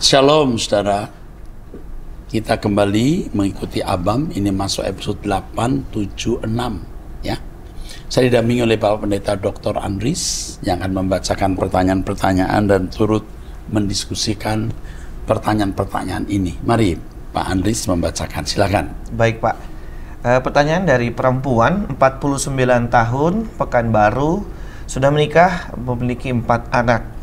Shalom saudara, kita kembali mengikuti Abam, ini masuk episode 876 ya. Saya didampingi oleh Bapak Pendeta Dr. Andris yang akan membacakan pertanyaan-pertanyaan dan turut mendiskusikan pertanyaan-pertanyaan ini. Mari Pak Andris membacakan, silakan. Baik Pak, pertanyaan dari perempuan 49 tahun, Pekanbaru, sudah menikah, memiliki 4 anak.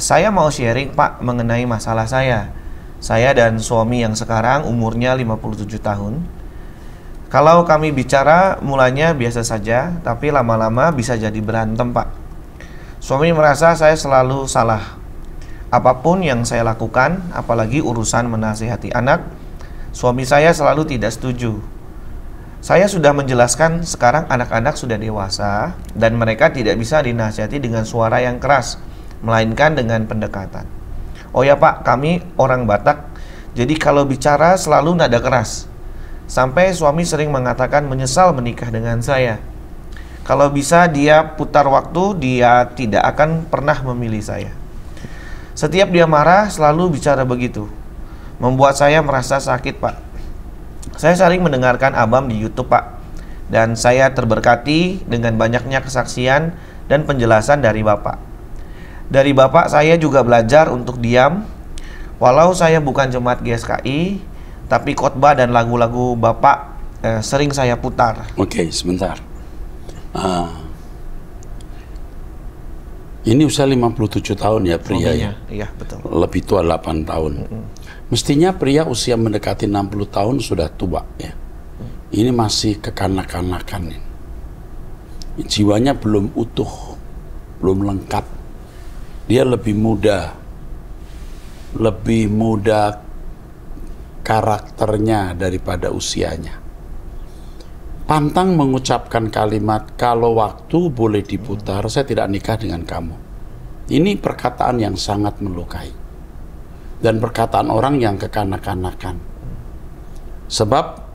Saya mau sharing Pak mengenai masalah saya. Saya dan suami yang sekarang umurnya 57 tahun. Kalau kami bicara mulanya biasa saja, tapi lama-lama bisa jadi berantem Pak. Suami merasa saya selalu salah. Apapun yang saya lakukan, apalagi urusan menasihati anak, suami saya selalu tidak setuju. Saya sudah menjelaskan sekarang anak-anak sudah dewasa dan mereka tidak bisa dinasihati dengan suara yang keras, melainkan dengan pendekatan. Oh ya Pak, kami orang Batak, jadi kalau bicara selalu nada keras. Sampai suami sering mengatakan menyesal menikah dengan saya. Kalau bisa dia putar waktu, dia tidak akan pernah memilih saya. Setiap dia marah selalu bicara begitu, membuat saya merasa sakit Pak. Saya sering mendengarkan Abam di YouTube Pak, dan saya terberkati dengan banyaknya kesaksian dan penjelasan dari Bapak. Dari Bapak saya juga belajar untuk diam. Walau saya bukan jemaat GSKI, tapi khotbah dan lagu-lagu Bapak sering saya putar. Oke, sebentar. Ini usia 57 tahun ya pria ya? Iya, betul. Lebih tua 8 tahun. Mestinya pria usia mendekati 60 tahun sudah tua ya. Ini masih kekanak-kanakan. Jiwanya belum utuh, belum lengkap. Dia lebih muda karakternya daripada usianya. Pantang mengucapkan kalimat, kalau waktu boleh diputar, saya tidak nikah dengan kamu. Ini perkataan yang sangat melukai. Dan perkataan orang yang kekanak-kanakan. Sebab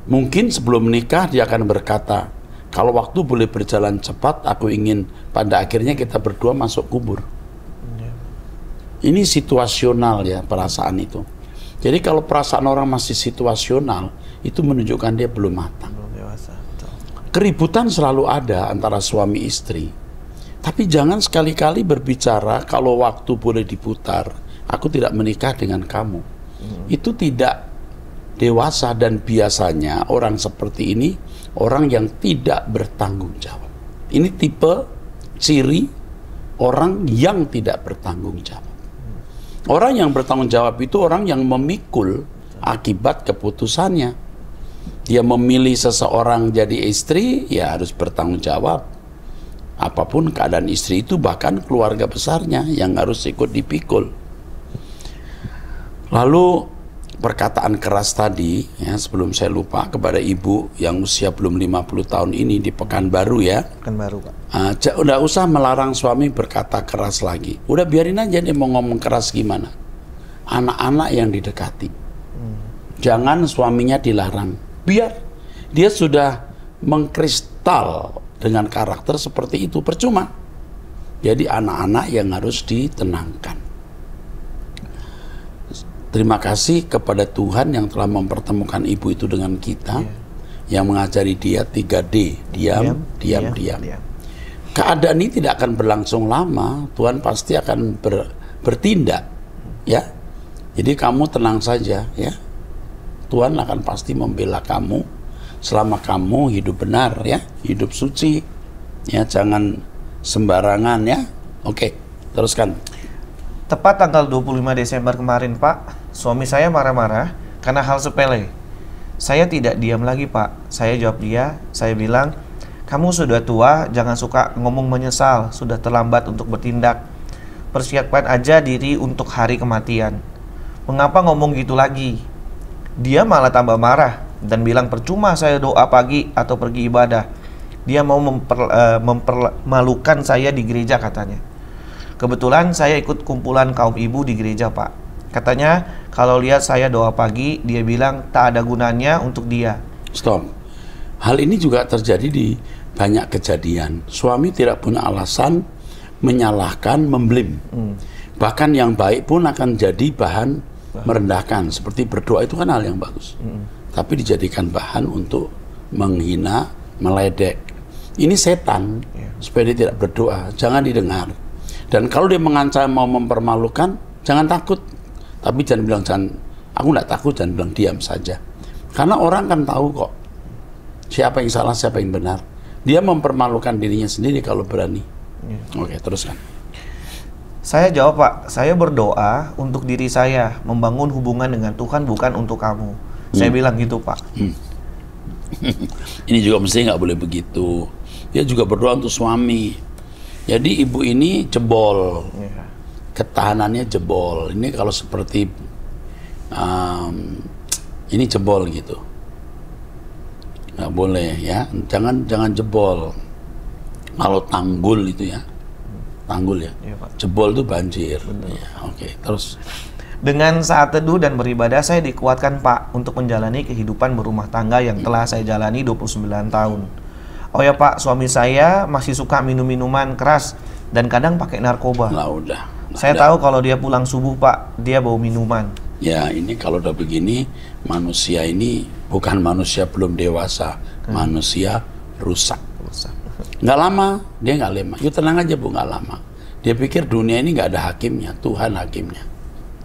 mungkin sebelum menikah dia akan berkata, kalau waktu boleh berjalan cepat, aku ingin pada akhirnya kita berdua masuk kubur. Ini situasional ya perasaan itu. Jadi kalau perasaan orang masih situasional, itu menunjukkan dia belum matang. Belum dewasa, betul. Keributan selalu ada antara suami istri. Tapi jangan sekali-kali berbicara kalau waktu boleh diputar, aku tidak menikah dengan kamu. Itu tidak dewasa, dan biasanya orang seperti ini orang yang tidak bertanggung jawab. Ini tipe ciri orang yang tidak bertanggung jawab. Orang yang bertanggung jawab itu orang yang memikul akibat keputusannya. Dia memilih seseorang jadi istri, ya harus bertanggung jawab. Apapun keadaan istri itu, bahkan keluarga besarnya yang harus ikut dipikul. Lalu perkataan keras tadi, ya, sebelum saya lupa, kepada ibu yang usia belum 50 tahun ini di Pekanbaru ya. Pekanbaru Pak. Udah usah melarang suami berkata keras lagi. Udah biarin aja dia mau ngomong keras gimana. Anak-anak yang didekati. Jangan suaminya dilarang. Biar dia sudah mengkristal dengan karakter seperti itu, percuma. Jadi anak-anak yang harus ditenangkan. Terima kasih kepada Tuhan yang telah mempertemukan ibu itu dengan kita, yang mengajari dia 3D, diam. Keadaan ini tidak akan berlangsung lama, Tuhan pasti akan bertindak, ya. Jadi kamu tenang saja, ya. Tuhan akan pasti membela kamu selama kamu hidup benar, ya, hidup suci, ya, jangan sembarangan, ya. Oke, teruskan. Tepat tanggal 25 Desember kemarin Pak, suami saya marah-marah karena hal sepele. Saya tidak diam lagi Pak. Saya jawab dia, saya bilang, kamu sudah tua, jangan suka ngomong menyesal, sudah terlambat untuk bertindak. Persiapkan aja diri untuk hari kematian. Mengapa ngomong gitu lagi? Dia malah tambah marah dan bilang percuma saya doa pagi atau pergi ibadah. Dia mau mempermalukan saya di gereja katanya. Kebetulan saya ikut kumpulan kaum ibu di gereja Pak. Katanya kalau lihat saya doa pagi, dia bilang tak ada gunanya untuk dia. Stop. Hal ini juga terjadi di banyak kejadian. Suami tidak punya alasan menyalahkan, memblim. Bahkan yang baik pun akan jadi bahan merendahkan. Seperti berdoa itu kan hal yang bagus. Tapi dijadikan bahan untuk menghina, meledek. Ini setan, supaya dia tidak berdoa. Jangan didengar. Dan kalau dia mengancam mau mempermalukan, jangan takut. Tapi jangan bilang, aku nggak takut, jangan bilang diam saja. Karena orang kan tahu kok siapa yang salah, siapa yang benar. Dia mempermalukan dirinya sendiri kalau berani. Oke, teruskan. Saya jawab, Pak, saya berdoa untuk diri saya, membangun hubungan dengan Tuhan, bukan untuk kamu. Saya bilang gitu, Pak. Ini juga mesti nggak boleh begitu. Dia juga berdoa untuk suami. Jadi ibu ini jebol, ketahanannya jebol. Ini kalau seperti ini jebol gitu, nggak boleh ya. Jangan jebol. Kalau tanggul itu ya, tanggul ya, jebol itu banjir. Ya, oke, terus. Dengan saat teduh dan beribadah saya dikuatkan, Pak, untuk menjalani kehidupan berumah tangga yang telah saya jalani 29 tahun. Oh ya, Pak, suami saya masih suka minum-minuman keras dan kadang pakai narkoba. Saya tahu kalau dia pulang subuh, Pak, dia bawa minuman. Ya, ini kalau udah begini, manusia ini bukan manusia belum dewasa, manusia rusak. Nggak lama, dia nggak lama. Yuk tenang aja, Bu, nggak lama. Dia pikir dunia ini nggak ada hakimnya, Tuhan hakimnya.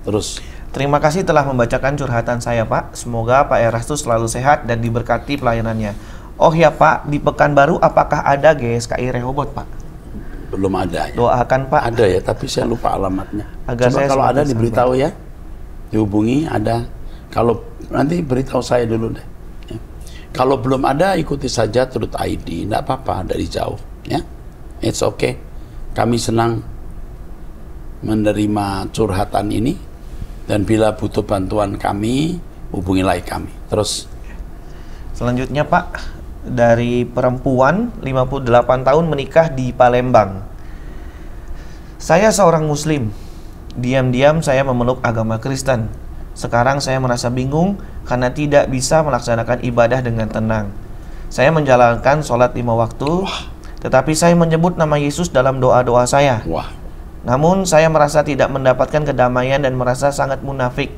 Terus. Terima kasih telah membacakan curhatan saya, Pak. Semoga Pak Erastus selalu sehat dan diberkati pelayanannya. Oh ya, Pak, di Pekanbaru apakah ada GSKI Rehoboth, Pak? Belum ada ya. Doakan, Pak. Ada ya, tapi saya lupa alamatnya. Agar coba saya kalau ada diberitahu ya. Dihubungi ada. Kalau nanti beritahu saya dulu deh. Ya. Kalau belum ada, ikuti saja Truth ID. Nggak apa-apa dari jauh. Ya, it's okay. Kami senang menerima curhatan ini. Dan bila butuh bantuan kami, hubungilah kami. Terus. Selanjutnya, Pak, dari perempuan 58 tahun menikah di Palembang. Saya seorang Muslim. Diam-diam saya memeluk agama Kristen. Sekarang saya merasa bingung karena tidak bisa melaksanakan ibadah dengan tenang. Saya menjalankan sholat 5 waktu, tetapi saya menyebut nama Yesus dalam doa-doa saya. Namun saya merasa tidak mendapatkan kedamaian dan merasa sangat munafik.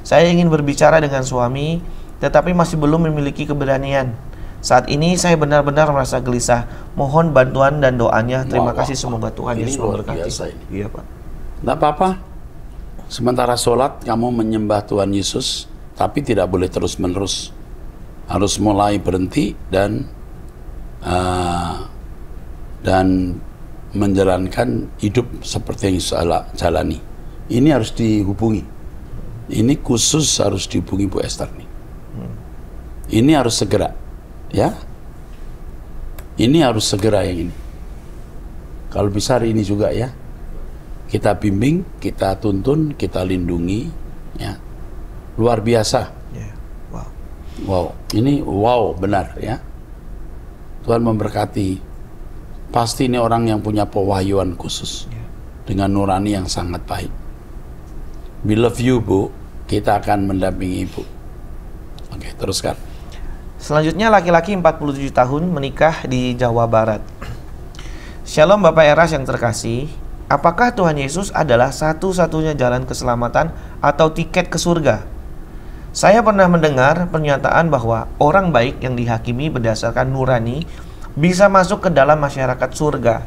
Saya ingin berbicara dengan suami, tetapi masih belum memiliki keberanian. Saat ini saya benar-benar merasa gelisah. Mohon bantuan dan doanya. Terima kasih, semoga Tuhan Yesus memberkati. Iya, Pak. Nggak apa-apa. Sementara sholat kamu menyembah Tuhan Yesus, tapi tidak boleh terus-menerus. Harus mulai berhenti dan menjalankan hidup seperti yang Yesus jalani. Ini harus dihubungi. Ini khusus harus dihubungi Bu Esther nih. Ini harus segera, ya. Ini harus segera yang ini. Kalau bisa hari ini juga ya. Kita bimbing, kita tuntun, kita lindungi, ya. Luar biasa. Wow, ini wow benar ya. Tuhan memberkati. Pasti ini orang yang punya pewahyuan khusus dengan nurani yang sangat baik. We love you, Bu. Kita akan mendampingi Ibu. Oke, teruskan. Selanjutnya laki-laki 47 tahun menikah di Jawa Barat. Shalom Bapak Eras yang terkasih. Apakah Tuhan Yesus adalah satu-satunya jalan keselamatan atau tiket ke surga? Saya pernah mendengar pernyataan bahwa orang baik yang dihakimi berdasarkan nurani bisa masuk ke dalam masyarakat surga.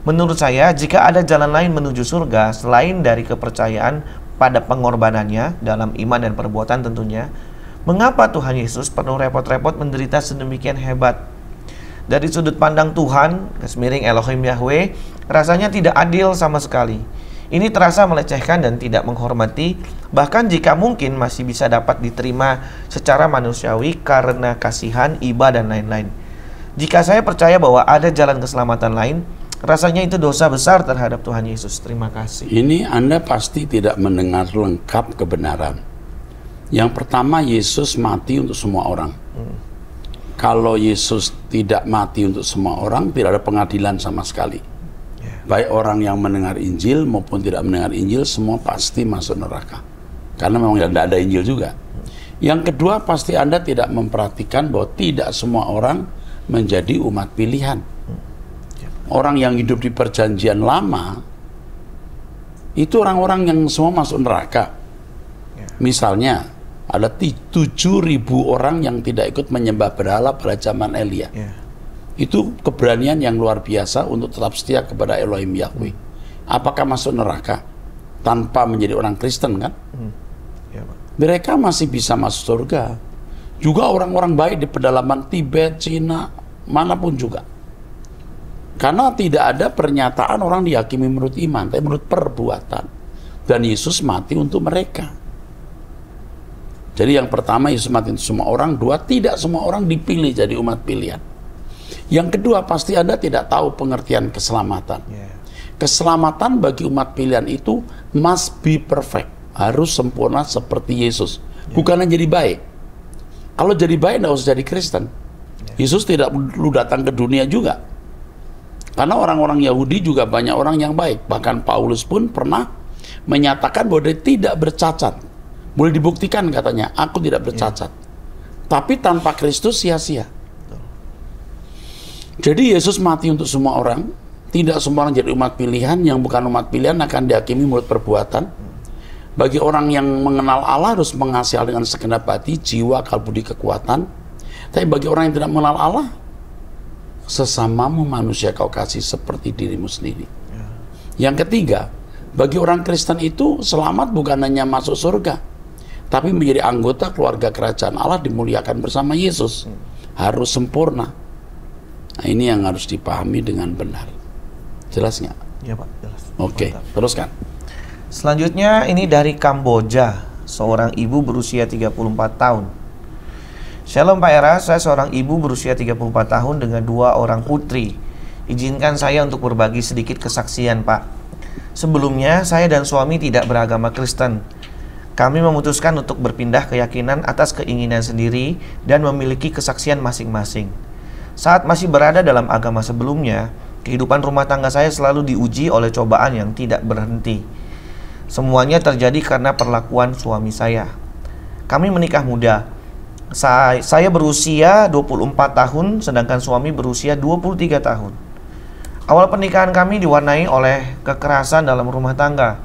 Menurut saya, jika ada jalan lain menuju surga selain dari kepercayaan pada pengorbanannya dalam iman dan perbuatan tentunya, mengapa Tuhan Yesus perlu repot-repot menderita sedemikian hebat? Dari sudut pandang Tuhan, garis miring Elohim Yahweh, rasanya tidak adil sama sekali. Ini terasa melecehkan dan tidak menghormati, bahkan jika mungkin masih bisa dapat diterima secara manusiawi karena kasihan, iba, dan lain-lain. Jika saya percaya bahwa ada jalan keselamatan lain, rasanya itu dosa besar terhadap Tuhan Yesus. Terima kasih. Ini Anda pasti tidak mendengar lengkap kebenaran. Yang pertama, Yesus mati untuk semua orang. Kalau Yesus tidak mati untuk semua orang, tidak ada pengadilan sama sekali. Baik orang yang mendengar Injil maupun tidak mendengar Injil, semua pasti masuk neraka. Karena memang tidak ada Injil juga. Yang kedua, pasti Anda tidak memperhatikan bahwa tidak semua orang menjadi umat pilihan. Orang yang hidup di perjanjian lama Itu orang-orang yang semua masuk neraka. Misalnya ada 7.000 orang yang tidak ikut menyembah berhala pada zaman Elia. Itu keberanian yang luar biasa untuk tetap setia kepada Elohim Yahweh. Apakah masuk neraka tanpa menjadi orang Kristen kan? Mereka masih bisa masuk surga. Juga orang-orang baik di pedalaman Tibet, Cina, manapun juga. Karena tidak ada pernyataan orang dihakimi menurut iman, tapi menurut perbuatan. Dan Yesus mati untuk mereka. Jadi yang pertama, Yesus mati untuk semua orang. Dua, tidak semua orang dipilih jadi umat pilihan. Yang kedua, pasti Anda tidak tahu pengertian keselamatan. Keselamatan bagi umat pilihan itu must be perfect. Harus sempurna seperti Yesus. Bukan hanya jadi baik. Kalau jadi baik, tidak usah jadi Kristen. Yesus tidak perlu datang ke dunia juga. Karena orang-orang Yahudi juga banyak orang yang baik. Bahkan Paulus pun pernah menyatakan bahwa dia tidak bercacat. Boleh dibuktikan katanya, aku tidak bercacat. Tapi tanpa Kristus sia-sia. Jadi Yesus mati untuk semua orang. Tidak semua orang jadi umat pilihan. Yang bukan umat pilihan akan dihakimi menurut perbuatan. Bagi orang yang mengenal Allah harus mengasihi dengan segenap hati, jiwa, kalbu, budi, kekuatan. Tapi bagi orang yang tidak mengenal Allah, sesamamu manusia kau kasih seperti dirimu sendiri. Yang ketiga, bagi orang Kristen itu selamat bukan hanya masuk surga, tapi menjadi anggota keluarga kerajaan Allah, dimuliakan bersama Yesus. Harus sempurna. Nah, ini yang harus dipahami dengan benar. Jelas nggak? Ya Pak, jelas. Oke, teruskan. Selanjutnya ini dari Kamboja, seorang ibu berusia 34 tahun. Shalom Pak Era, saya seorang ibu berusia 34 tahun dengan 2 orang putri. Izinkan saya untuk berbagi sedikit kesaksian Pak. Sebelumnya saya dan suami tidak beragama Kristen. Kami memutuskan untuk berpindah keyakinan atas keinginan sendiri dan memiliki kesaksian masing-masing. Saat masih berada dalam agama sebelumnya, kehidupan rumah tangga saya selalu diuji oleh cobaan yang tidak berhenti. Semuanya terjadi karena perlakuan suami saya. Kami menikah muda. Saya berusia 24 tahun, sedangkan suami berusia 23 tahun. Awal pernikahan kami diwarnai oleh kekerasan dalam rumah tangga.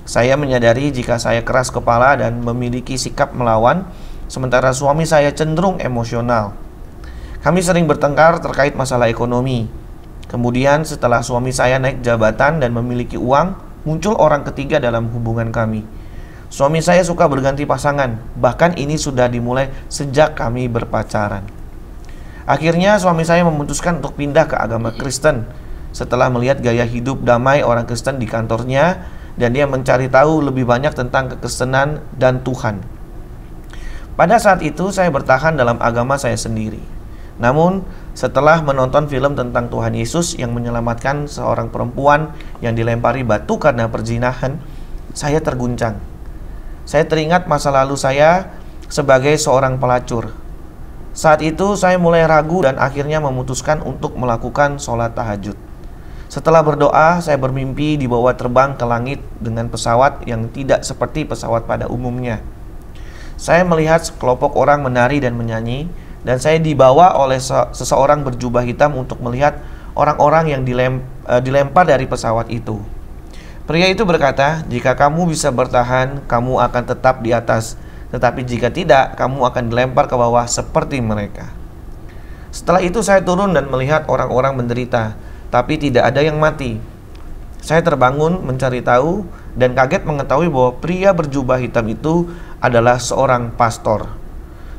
Saya menyadari jika saya keras kepala dan memiliki sikap melawan, sementara suami saya cenderung emosional. Kami sering bertengkar terkait masalah ekonomi. Kemudian setelah suami saya naik jabatan dan memiliki uang, muncul orang ketiga dalam hubungan kami. Suami saya suka berganti pasangan, bahkan ini sudah dimulai sejak kami berpacaran. Akhirnya suami saya memutuskan untuk pindah ke agama Kristen setelah melihat gaya hidup damai orang Kristen di kantornya, dan dia mencari tahu lebih banyak tentang kekristenan dan Tuhan. Pada saat itu saya bertahan dalam agama saya sendiri. Namun setelah menonton film tentang Tuhan Yesus yang menyelamatkan seorang perempuan yang dilempari batu karena perzinahan, saya terguncang. Saya teringat masa lalu saya sebagai seorang pelacur. Saat itu saya mulai ragu dan akhirnya memutuskan untuk melakukan sholat tahajud. Setelah berdoa, saya bermimpi dibawa terbang ke langit dengan pesawat yang tidak seperti pesawat pada umumnya. Saya melihat sekelompok orang menari dan menyanyi, dan saya dibawa oleh seseorang berjubah hitam untuk melihat orang-orang yang dilempar dari pesawat itu. Pria itu berkata, "Jika kamu bisa bertahan, kamu akan tetap di atas. Tetapi jika tidak, kamu akan dilempar ke bawah seperti mereka." Setelah itu saya turun dan melihat orang-orang menderita, tapi tidak ada yang mati. Saya terbangun mencari tahu dan kaget mengetahui bahwa pria berjubah hitam itu adalah seorang pastor.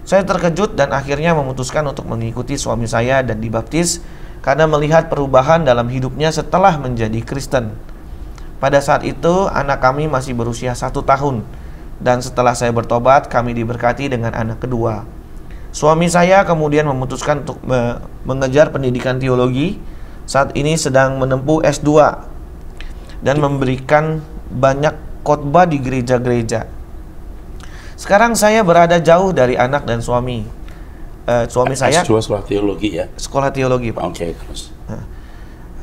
Saya terkejut dan akhirnya memutuskan untuk mengikuti suami saya dan dibaptis karena melihat perubahan dalam hidupnya setelah menjadi Kristen. Pada saat itu anak kami masih berusia 1 tahun, dan setelah saya bertobat kami diberkati dengan anak kedua. Suami saya kemudian memutuskan untuk mengejar pendidikan teologi. Saat ini sedang menempuh S2 dan memberikan banyak khotbah di gereja-gereja. Sekarang saya berada jauh dari anak dan suami. Suami saya S2 sekolah teologi ya? Sekolah teologi, Pak. Oke, terus.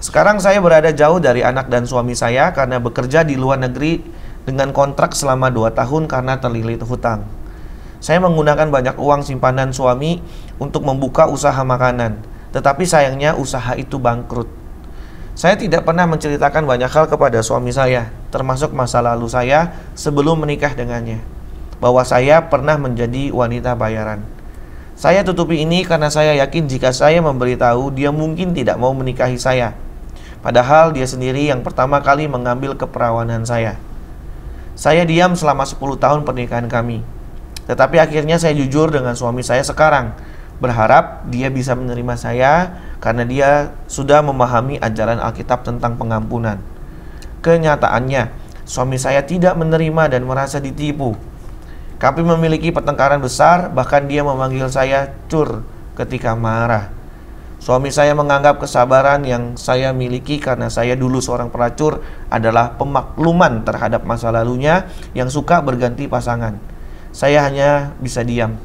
Sekarang saya berada jauh dari anak dan suami saya karena bekerja di luar negeri dengan kontrak selama 2 tahun karena terlilit hutang. Saya menggunakan banyak uang simpanan suami untuk membuka usaha makanan, tetapi sayangnya usaha itu bangkrut. Saya tidak pernah menceritakan banyak hal kepada suami saya, termasuk masa lalu saya sebelum menikah dengannya, bahwa saya pernah menjadi wanita bayaran. Saya tutupi ini karena saya yakin jika saya memberitahu, dia mungkin tidak mau menikahi saya. Padahal dia sendiri yang pertama kali mengambil keperawanan saya. Saya diam selama 10 tahun pernikahan kami. Tetapi akhirnya saya jujur dengan suami saya sekarang, berharap dia bisa menerima saya karena dia sudah memahami ajaran Alkitab tentang pengampunan. Kenyataannya, suami saya tidak menerima dan merasa ditipu. Kami memiliki pertengkaran besar, bahkan dia memanggil saya cur ketika marah. Suami saya menganggap kesabaran yang saya miliki karena saya dulu seorang pelacur adalah pemakluman terhadap masa lalunya yang suka berganti pasangan. Saya hanya bisa diam.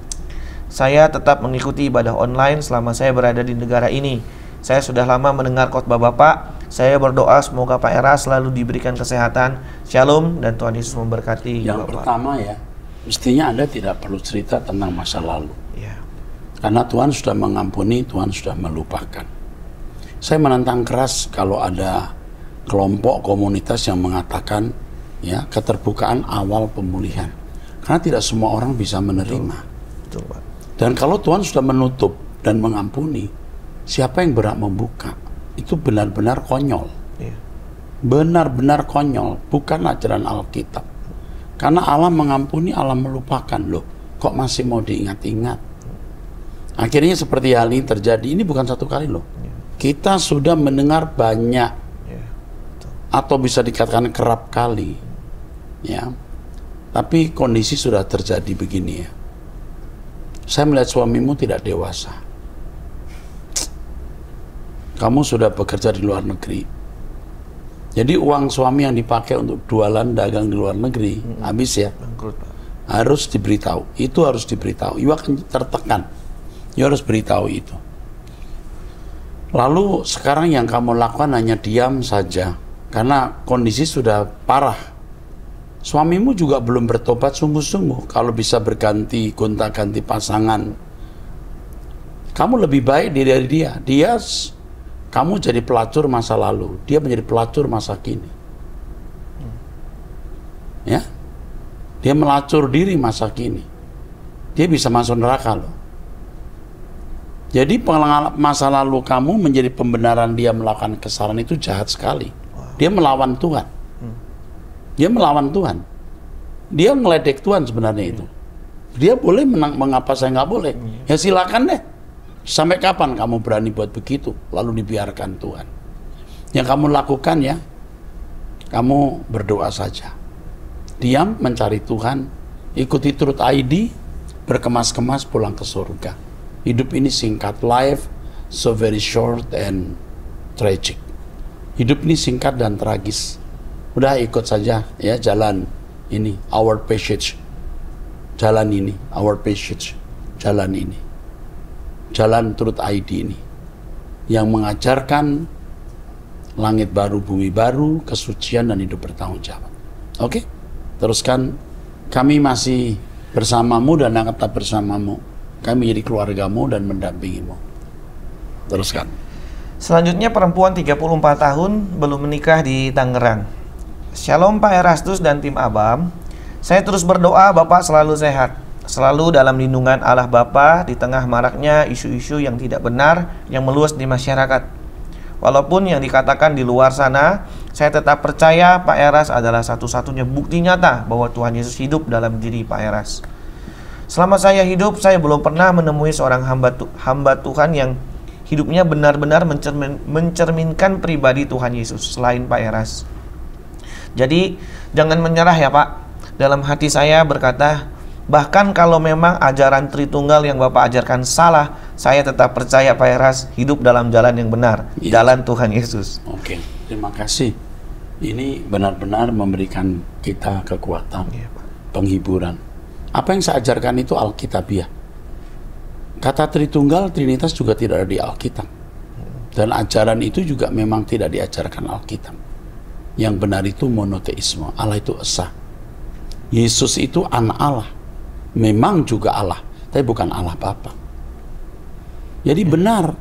Saya tetap mengikuti ibadah online selama saya berada di negara ini. Saya sudah lama mendengar khotbah Bapak. Saya berdoa semoga Pak Era selalu diberikan kesehatan. Shalom dan Tuhan Yesus memberkati. Yang Bapak. pertama ya, mestinya Anda tidak perlu cerita tentang masa lalu. Ya. Karena Tuhan sudah mengampuni, Tuhan sudah melupakan. Saya menentang keras kalau ada kelompok komunitas yang mengatakan ya keterbukaan awal pemulihan. Karena tidak semua orang bisa menerima. Betul, Pak. Dan kalau Tuhan sudah menutup dan mengampuni, siapa yang berhak membuka? Itu benar-benar konyol. Ya. Benar-benar konyol, bukan ajaran Alkitab. Karena Allah mengampuni, Allah melupakan. Loh, kok masih mau diingat-ingat? Akhirnya seperti hal ini terjadi. Ini bukan satu kali loh. Kita sudah mendengar banyak, atau bisa dikatakan kerap kali, ya. Tapi kondisi sudah terjadi begini ya. Saya melihat suamimu tidak dewasa. Kamu sudah bekerja di luar negeri. Jadi uang suami yang dipakai untuk jualan dagang di luar negeri habis ya. Bangkrut, Pak. Harus diberitahu. Itu harus diberitahu. Ibu akan tertekan. You harus beritahu itu. Lalu sekarang yang kamu lakukan hanya diam saja. Karena kondisi sudah parah. Suamimu juga belum bertobat sungguh-sungguh. Kalau bisa berganti, gonta-ganti pasangan. Kamu lebih baik dari dia. Kamu jadi pelacur masa lalu. Dia menjadi pelacur masa kini. Ya. Dia melacur diri masa kini. Dia bisa masuk neraka loh. Jadi pengalaman masa lalu kamu menjadi pembenaran dia melakukan kesalahan itu jahat sekali. Dia melawan Tuhan. Dia melawan Tuhan. Dia ngeledek Tuhan sebenarnya itu. Dia boleh mengapa saya nggak boleh? Ya silakan deh. Sampai kapan kamu berani buat begitu? Lalu dibiarkan Tuhan. Yang kamu lakukan ya, kamu berdoa saja. Diam mencari Tuhan. Ikuti Truth ID. Berkemas-kemas pulang ke surga. Hidup ini singkat, life so very short and tragic. Hidup ini singkat dan tragis. Udah ikut saja ya jalan ini, our passage. Jalan ini, our passage. Jalan ini. Jalan Truth ID ini. Yang mengajarkan langit baru, bumi baru, kesucian dan hidup bertanggung jawab. Oke? Teruskan, kami masih bersamamu dan akan tetap bersamamu. Kami jadi keluargamu dan mendampingimu. Teruskan. Selanjutnya perempuan 34 tahun belum menikah di Tangerang. Shalom Pak Erastus dan tim Abam. Saya terus berdoa Bapak selalu sehat, selalu dalam lindungan Allah Bapa di tengah maraknya isu-isu yang tidak benar yang meluas di masyarakat. Walaupun yang dikatakan di luar sana, saya tetap percaya Pak Eras adalah satu-satunya bukti nyata bahwa Tuhan Yesus hidup dalam diri Pak Eras. Selama saya hidup, saya belum pernah menemui seorang hamba Tuhan yang hidupnya benar-benar mencerminkan pribadi Tuhan Yesus selain Pak Eras. Jadi jangan menyerah ya Pak. Dalam hati saya berkata, bahkan kalau memang ajaran Tritunggal yang Bapak ajarkan salah, saya tetap percaya Pak Eras hidup dalam jalan yang benar, jalan Tuhan Yesus. Oke, terima kasih. Ini benar-benar memberikan kita kekuatan, penghiburan. Apa yang saya ajarkan itu Alkitabiah. Kata Tritunggal, Trinitas juga tidak ada di Alkitab. Dan ajaran itu juga memang tidak diajarkan Alkitab. Yang benar itu monoteisme, Allah itu esa. Yesus itu anak Allah. Memang juga Allah, tapi bukan Allah Bapa. Jadi benar.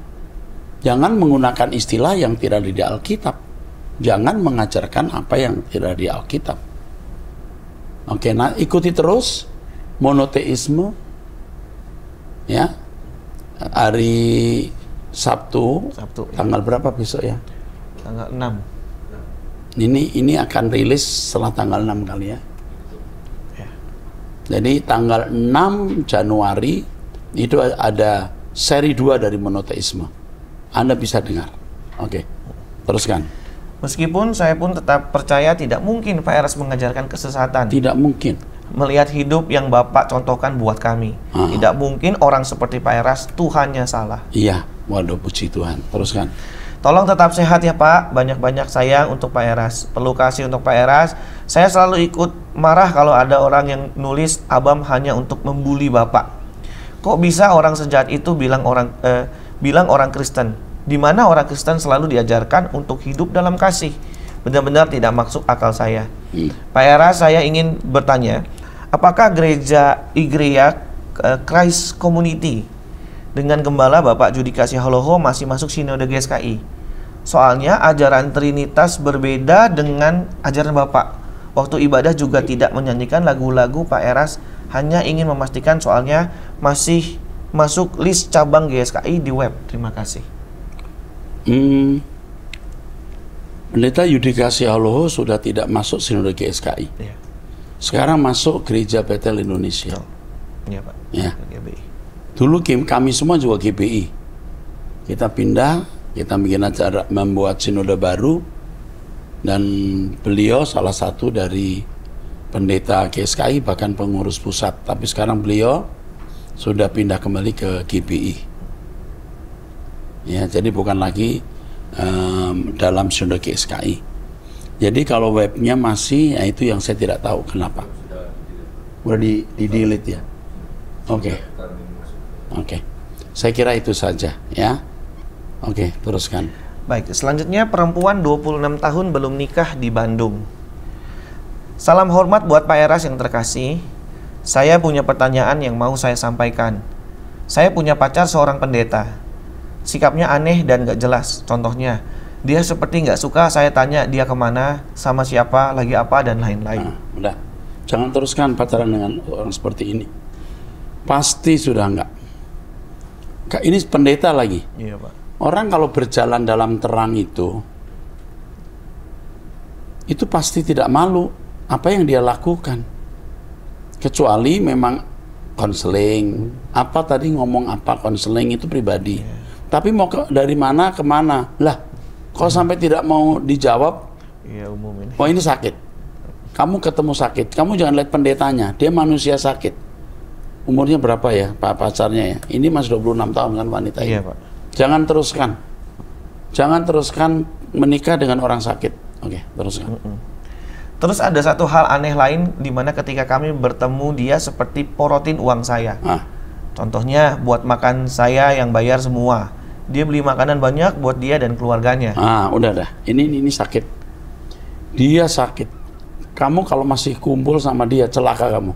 Jangan menggunakan istilah yang tidak ada di Alkitab. Jangan mengajarkan apa yang tidak di Alkitab. Oke, nah ikuti terus monoteisme. Ya, hari Sabtu, ya. tanggal berapa besok ya? Tanggal 6. Ini akan rilis setelah tanggal 6 kali ya. Jadi tanggal 6 Januari itu ada seri 2 dari monoteisme. Anda bisa dengar. Oke, teruskan. Meskipun saya pun tetap percaya tidak mungkin Pak Eras mengajarkan kesesatan. Tidak mungkin. Melihat hidup yang Bapak contohkan buat kami. Tidak mungkin orang seperti Pak Eras Tuhannya salah. Iya, waduh puji Tuhan. Teruskan. Tolong tetap sehat ya Pak, banyak-banyak sayang untuk Pak Eras. Perlu kasih untuk Pak Eras. Saya selalu ikut marah kalau ada orang yang nulis Abam hanya untuk membuli Bapak. Kok bisa orang sejahat itu bilang orang Kristen? Di mana orang Kristen selalu diajarkan untuk hidup dalam kasih. Benar-benar tidak masuk akal saya. Pak Eras, saya ingin bertanya, apakah gereja Igreja Christ Community dengan Gembala Bapak Judikasi Haloho masih masuk Sinode GSKI? Soalnya ajaran Trinitas berbeda dengan ajaran Bapak. Waktu ibadah juga tidak menyanyikan lagu-lagu Pak Eras, hanya ingin memastikan soalnya masih masuk list cabang GSKI di web. Terima kasih. Pendeta Yudikasi Haloho sudah tidak masuk Sinode GSKI. Ya. Sekarang masuk Gereja Betel Indonesia. Iya Pak. Ya. GBI. Dulu kami semua juga GBI. Kita pindah, kita bikin acara membuat sinode baru, dan beliau salah satu dari pendeta GSKI, bahkan pengurus pusat. Tapi sekarang beliau sudah pindah kembali ke GBI. Ya, jadi bukan lagi dalam sinode GSKI. Jadi kalau webnya masih, ya itu yang saya tidak tahu kenapa. Udah di delete ya. Oke. Oke. Saya kira itu saja ya. Oke, teruskan. Baik, selanjutnya perempuan 26 tahun belum nikah di Bandung. Salam hormat buat Pak Eras yang terkasih. Saya punya pertanyaan yang mau saya sampaikan. Saya punya pacar seorang pendeta. Sikapnya aneh dan gak jelas. Contohnya, dia seperti gak suka saya tanya dia kemana, sama siapa, lagi apa, dan lain-lain. Nah, udah. Jangan teruskan pacaran dengan orang seperti ini. Pasti sudah enggak. Ini pendeta lagi. Iya Pak. Orang kalau berjalan dalam terang itu pasti tidak malu apa yang dia lakukan. Kecuali memang konseling. Apa tadi ngomong apa, konseling itu pribadi. Tapi mau dari mana ke mana? Lah, kalau sampai tidak mau dijawab, iya umum ini. oh ini sakit. Kamu ketemu sakit, kamu jangan lihat pendetanya, dia manusia sakit. Umurnya berapa ya Pak pacarnya ya? Ini masih 26 tahun kan wanita ini. Iya Pak. Jangan teruskan. Jangan teruskan menikah dengan orang sakit. Oke, teruskan. Terus ada satu hal aneh lain di mana ketika kami bertemu dia seperti porotin uang saya. Contohnya buat makan saya yang bayar semua. Dia beli makanan banyak buat dia dan keluarganya. Udah dah. Ini sakit. Dia sakit. Kamu kalau masih kumpul sama dia, celaka kamu.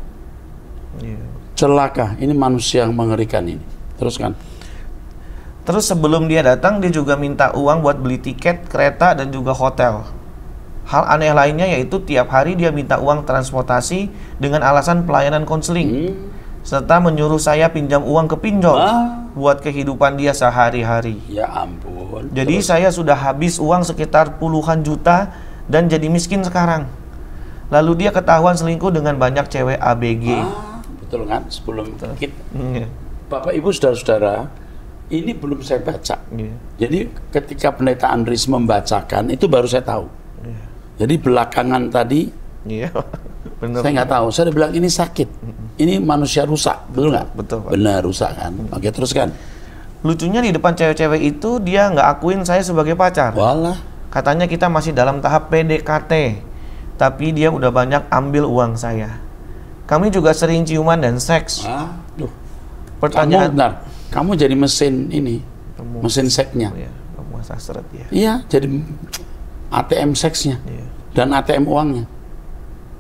Iya. Celaka. Ini manusia yang mengerikan ini. Teruskan. Terus sebelum dia datang, dia juga minta uang buat beli tiket, kereta, dan juga hotel. Hal aneh lainnya yaitu tiap hari dia minta uang transportasi dengan alasan pelayanan konseling. Serta menyuruh saya pinjam uang ke pinjol buat kehidupan dia sehari-hari. Ya ampun. Jadi saya sudah habis uang sekitar puluhan juta dan jadi miskin sekarang. Lalu dia ketahuan selingkuh dengan banyak cewek ABG. Betul kan? Sebelum kita. Bapak Ibu saudara-saudara, ini belum saya baca. Jadi ketika pendeta Andris membacakan itu baru saya tahu. Jadi belakangan tadi, bener. Saya nggak tahu. Saya udah bilang ini sakit. Ini manusia rusak, betul nggak? Betul Pak. Benar rusak kan. Oke, teruskan. Lucunya di depan cewek-cewek itu dia nggak akuin saya sebagai pacar. Walah. Katanya kita masih dalam tahap PDKT, tapi dia udah banyak ambil uang saya. Kami juga sering ciuman dan seks. Pertanyaan. Kamu jadi mesin ini, mesin seksnya. Iya, penguasa seret ya. Iya, jadi ATM seksnya dan ATM uangnya.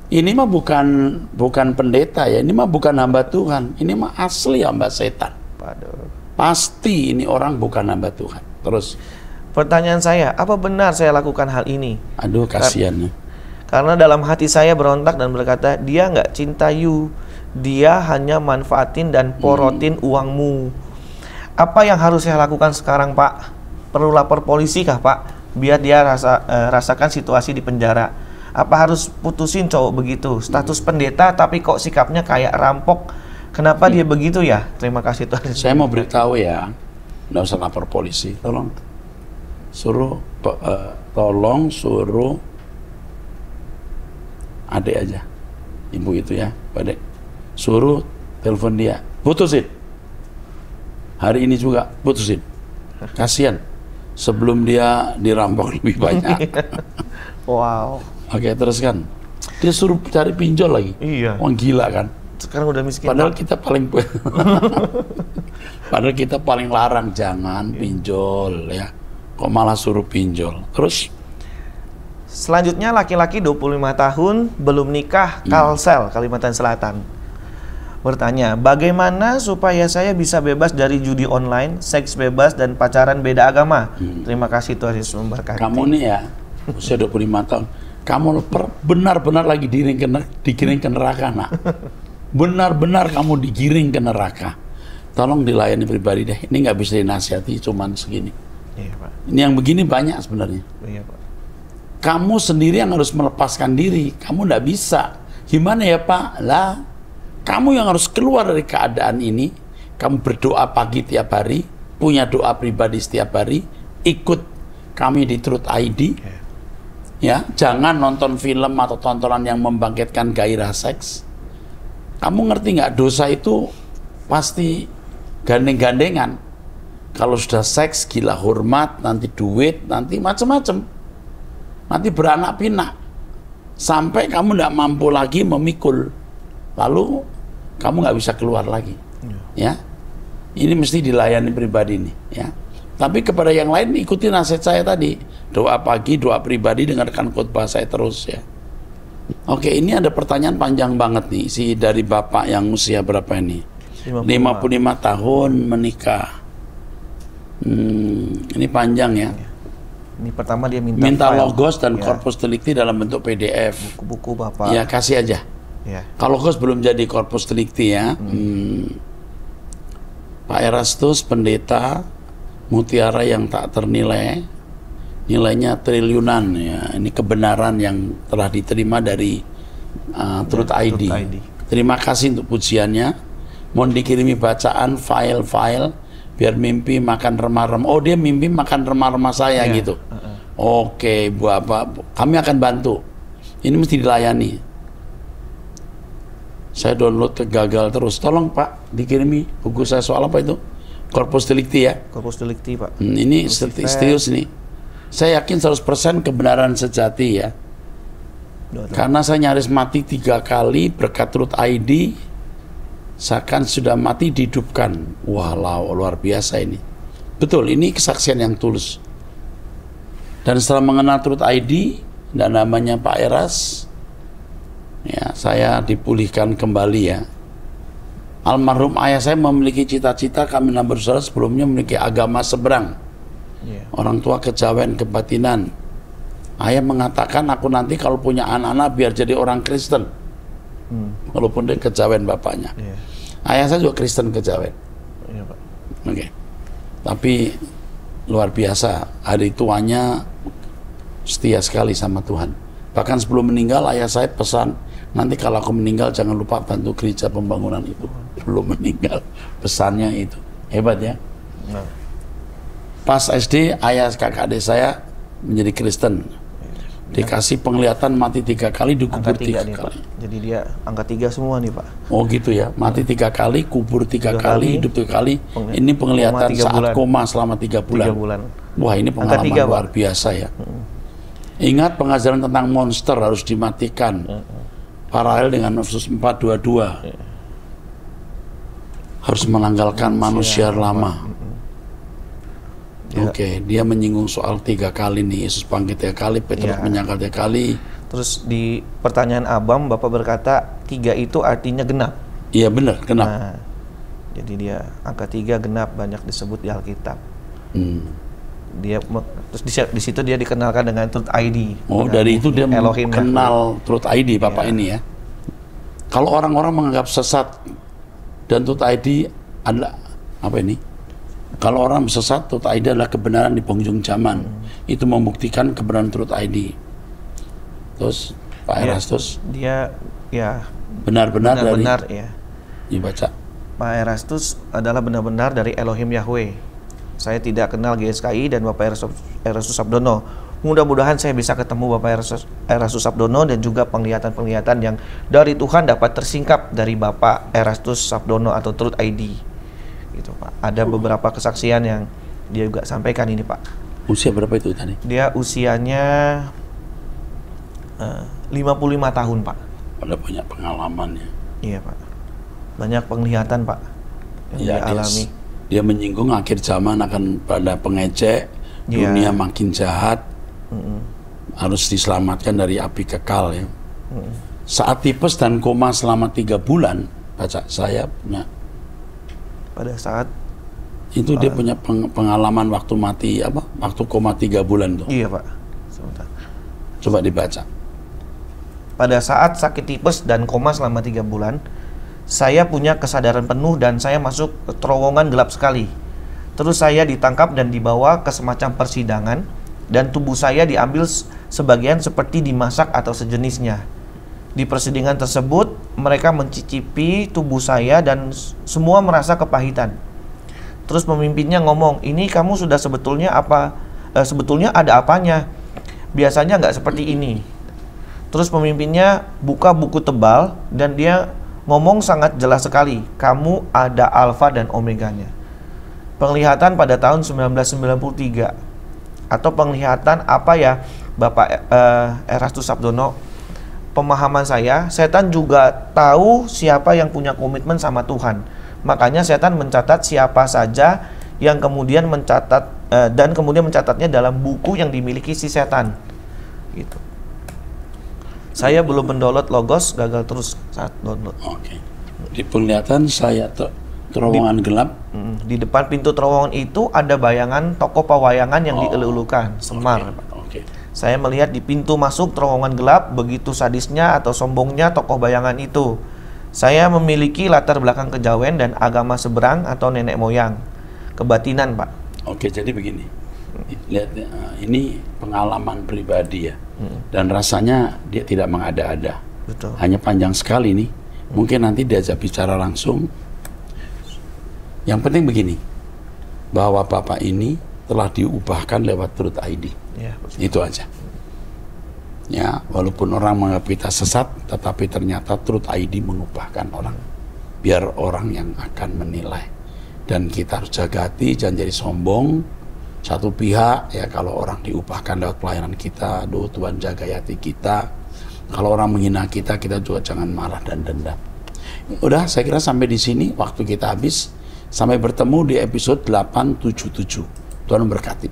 Ini mah bukan pendeta ya, ini mah bukan hamba Tuhan, ini mah asli hamba setan. Pasti ini orang bukan hamba Tuhan. Terus. Pertanyaan saya, apa benar saya lakukan hal ini? Aduh, kasihan ya. Karena dalam hati saya berontak dan berkata, dia nggak cinta you, dia hanya manfaatin dan porotin uangmu. Apa yang harus saya lakukan sekarang, Pak? Perlu lapor polisi kah, Pak? Biar dia rasakan situasi di penjara. Apa harus putusin cowok begitu? Status pendeta tapi kok sikapnya kayak rampok. Kenapa dia begitu ya? Terima kasih Tuhan. Saya mau beritahu ya, nggak usah lapor polisi. Tolong suruh adik aja, ibu itu ya, Pak Dek. Suruh telepon dia, putusin. Hari ini juga putusin. Kasihan. Sebelum dia dirampok lebih banyak. Wow. Oke, teruskan. Dia suruh cari pinjol lagi. Iya. Wah, gila kan? Sekarang udah miskin. Padahal kita padahal kita paling larang jangan pinjol ya. Kok malah suruh pinjol. Terus Selanjutnya laki-laki 25 tahun belum nikah, Kalsel, Kalimantan Selatan. Bertanya, bagaimana supaya saya bisa bebas dari judi online, seks bebas dan pacaran beda agama? Terima kasih Tuhan Yesus memberkati. kamu nih ya, usia 25 tahun, kamu benar-benar lagi digiring ke neraka, nak. Benar-benar kamu digiring ke neraka. Tolong dilayani pribadi deh. Ini nggak bisa dinasihati cuman segini. Iya, Pak. Ini yang begini banyak sebenarnya. Iya, Pak. Kamu sendiri yang harus melepaskan diri. Kamu nggak bisa. Gimana ya, Pak? Lah, kamu yang harus keluar dari keadaan ini. Kamu berdoa pagi tiap hari, punya doa pribadi setiap hari, ikut kami di Truth ID. Ya, jangan nonton film atau tontonan yang membangkitkan gairah seks. Kamu ngerti nggak, dosa itu pasti gandeng-gandengan. Kalau sudah seks, gila hormat, nanti duit, nanti macam-macam. Nanti beranak pinak. Sampai kamu nggak mampu lagi memikul. Lalu kamu nggak bisa keluar lagi. Ya, ini mesti dilayani pribadi nih. Ya. Tapi kepada yang lain ikuti nasihat saya tadi. Doa pagi, doa pribadi, dengarkan khotbah saya terus ya. Oke, ini ada pertanyaan panjang banget nih. Dari bapak yang usia berapa ini? 55 tahun menikah. Ini panjang ya. Ini pertama dia minta file. logos dan corpus delicti dalam bentuk PDF. Buku-buku Bapak. Ya, kasih aja. Ya. Kalau logos belum jadi corpus delicti ya. Pak Erastus, pendeta mutiara yang tak ternilai, nilainya triliunan ya. Ini kebenaran yang telah diterima dari Truth ID. Terima kasih untuk pujiannya. Mohon dikirimi bacaan file-file biar mimpi makan remah-remah. Oh, dia mimpi makan remah-remah saya gitu. Oke, Bu apa? Kami akan bantu. Ini mesti dilayani. Saya download gagal terus. Tolong Pak, dikirimi buku saya soal apa itu? Corpus delicti ya. Corpus delicti Pak. Ini serius nih. Saya yakin 100% kebenaran sejati ya. Karena saya nyaris mati 3 kali berkat Truth ID. Seakan sudah mati dihidupkan. Wah, luar biasa ini. Betul, ini kesaksian yang tulus. Dan setelah mengenal Truth ID dan namanya Pak Eras, ya, saya dipulihkan kembali ya. Almarhum ayah saya memiliki cita-cita, kami 6 bersaudara sebelumnya memiliki agama seberang. Orang tua kejawen kebatinan. Ayah mengatakan, aku nanti kalau punya anak-anak biar jadi orang Kristen. Walaupun dia kejawen bapaknya. Ayah saya juga Kristen kejawen. Oke. Tapi luar biasa, hari tuanya setia sekali sama Tuhan. Bahkan sebelum meninggal ayah saya pesan, nanti kalau aku meninggal jangan lupa bantu gereja pembangunan itu. Belum meninggal, pesannya itu. Hebat ya. Pas SD ayah kakak adik saya menjadi Kristen. Dikasih penglihatan mati 3 kali, dikubur 3 kali. Pak. Jadi dia angka 3 semua nih Pak. Oh gitu ya, mati 3 kali, kubur 3 kali, hidup 3 kali. Ini penglihatan saat koma selama 3 bulan. 3 bulan. Wah, ini pengalaman luar biasa ya. Ingat pengajaran tentang monster harus dimatikan. Paralel dengan Efesus 4:22. Harus menanggalkan manusia lama. Oke, dia menyinggung soal 3 kali nih, Yesus bangkit 3 kali, Petrus menyangkal 3 kali. Terus di pertanyaan Abam, Bapak berkata 3 itu artinya genap. Iya benar, genap. Nah, jadi dia angka 3 genap banyak disebut di Alkitab. Terus di situ dia dikenalkan dengan Truth ID. Oh, dari itu dia Elohim kenal Truth ID Bapak ini ya. Kalau orang-orang menganggap sesat dan Truth ID adalah apa ini? Kalau orang sesat, Truth ID adalah kebenaran di penghujung zaman. Itu membuktikan kebenaran Truth ID. Terus Pak Erastus, dia ya benar-benar dari ya. Dibaca. Pak Erastus adalah benar-benar dari Elohim Yahweh. Saya tidak kenal GSKI dan Bapak Erastus Sabdono. Mudah-mudahan saya bisa ketemu Bapak Erastus Sabdono dan juga penglihatan-penglihatan yang dari Tuhan dapat tersingkap dari Bapak Erastus Sabdono atau Truth ID. Gitu, Pak. Ada beberapa kesaksian yang dia juga sampaikan ini, Pak. Usia berapa itu tadi? Dia usianya 55 tahun, Pak. Pada banyak pengalaman ya. Iya, Pak. Banyak penglihatan, Pak, yang dia alami. Dia menyinggung akhir zaman akan pada pengecek, dunia makin jahat, harus diselamatkan dari api kekal ya. Saat tipes dan koma selama 3 bulan, baca saya punya. Pada saat itu dia punya pengalaman waktu mati apa? Waktu koma 3 bulan tuh. Iya, Pak. Sebentar. Coba dibaca. Pada saat sakit tipes dan koma selama 3 bulan, saya punya kesadaran penuh dan saya masuk ke terowongan gelap sekali. Terus saya ditangkap dan dibawa ke semacam persidangan dan tubuh saya diambil sebagian seperti dimasak atau sejenisnya. Di persidangan tersebut, mereka mencicipi tubuh saya dan semua merasa kepahitan. Terus pemimpinnya ngomong, ini kamu sudah sebetulnya ada apanya? Biasanya nggak seperti ini. Terus pemimpinnya buka buku tebal dan dia ngomong sangat jelas sekali, kamu ada alfa dan omeganya. Penglihatan pada tahun 1993 atau penglihatan apa ya Bapak Erastus Sabdono? Pemahaman saya, setan juga tahu siapa yang punya komitmen sama Tuhan. Makanya setan mencatat siapa saja yang kemudian mencatat dan kemudian mencatatnya dalam buku yang dimiliki si setan. Gitu. Saya belum mendownload Logos, gagal terus saat download. Oke. Di penglihatan saya terowongan gelap. Di depan pintu terowongan itu ada bayangan tokoh pewayangan yang dielulukan, Semar. Oke. Saya melihat di pintu masuk terowongan gelap, begitu sadisnya atau sombongnya tokoh bayangan itu. Saya memiliki latar belakang kejawen dan agama seberang atau nenek moyang. Kebatinan, Pak. Oke, jadi begini. Lihat, ini pengalaman pribadi ya. Dan rasanya dia tidak mengada-ada. Betul. Hanya panjang sekali nih. Mungkin nanti diajak bicara langsung. Yang penting begini, bahwa Bapak ini telah diubahkan lewat Truth ID. Ya, itu aja. Ya, walaupun orang menganggap kita sesat, tetapi ternyata Truth ID mengubahkan orang. Biar orang yang akan menilai. Dan kita harus jaga hati, jangan jadi sombong. Satu pihak, ya kalau orang diubahkan lewat pelayanan kita, aduh Tuhan jaga hati kita. Kalau orang menghina kita, kita juga jangan marah dan dendam. Udah, saya kira sampai di sini waktu kita habis. Sampai bertemu di episode 877. Tuhan memberkati.